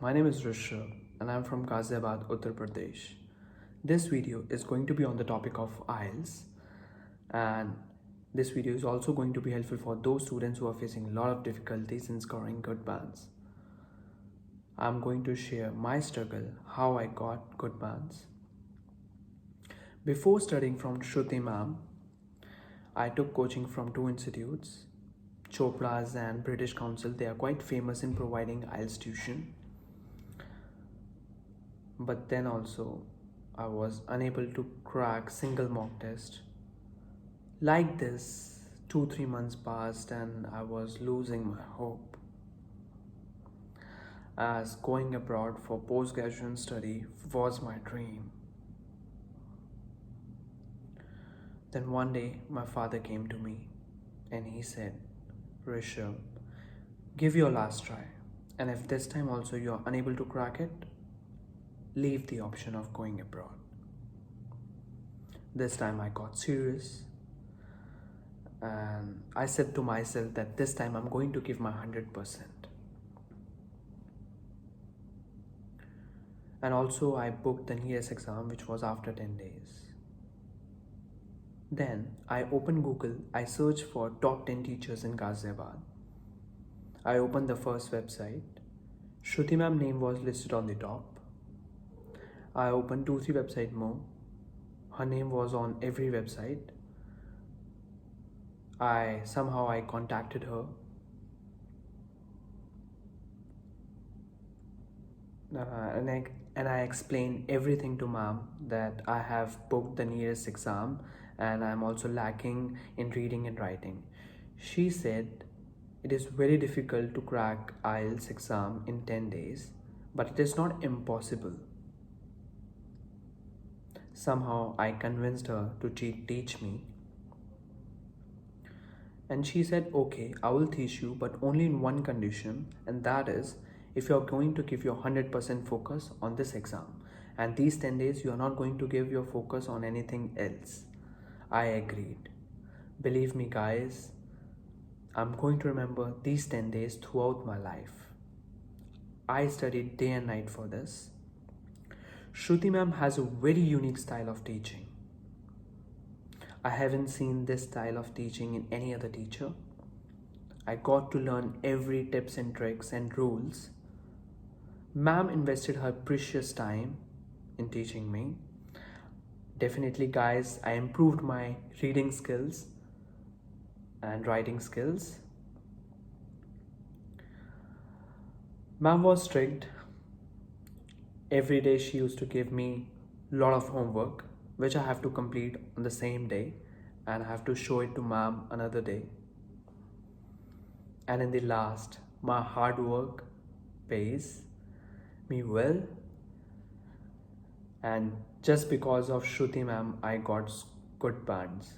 My name is Rishabh and I'm from Ghaziabad, Uttar Pradesh. This video is going to be on the topic of IELTS, and this video is also going to be helpful for those students who are facing a lot of difficulties in scoring good bands. I'm going to share my struggle, how I got good bands. Before studying from Shruti ma'am, I took coaching from two institutes, Chopra's and British Council. They are quite famous in providing IELTS tuition. But then also, I was unable to crack single mock test. Like this, 2-3 months passed and I was losing my hope, as going abroad for post-graduate study was my dream. Then one day, my father came to me and he said, Rishabh, give your last try, and if this time also you are unable to crack it, leave the option of going abroad. This time I got serious and I said to myself that this time I'm going to give my 100%. And also I booked the nearest exam, which was after 10 days. Then I opened Google, I searched for top 10 teachers in Ghaziabad. I opened the first website. Shruti ma'am name was listed on the top. I opened 2-3 websites more. Her name was on every website. I contacted her. And I explained everything to ma'am, that I have booked the nearest exam and I'm also lacking in reading and writing. She said it is very difficult to crack IELTS exam in 10 days, but it is not impossible. Somehow I convinced her to teach me. And she said, okay, I will teach you, but only in one condition, and that is if you are going to give your 100% focus on this exam. And these 10 days, you are not going to give your focus on anything else. I agreed. Believe me, guys, I'm going to remember these 10 days throughout my life. I studied day and night for this. Shruti ma'am has a very unique style of teaching. I haven't seen this style of teaching in any other teacher. I got to learn every tips and tricks and rules. Ma'am invested her precious time in teaching me. Definitely, guys, I improved my reading skills and writing skills. Ma'am was strict. Every day she used to give me a lot of homework, which I have to complete on the same day, and I have to show it to ma'am another day. And in the last, my hard work pays me well, and just because of Shruti ma'am, I got good bands.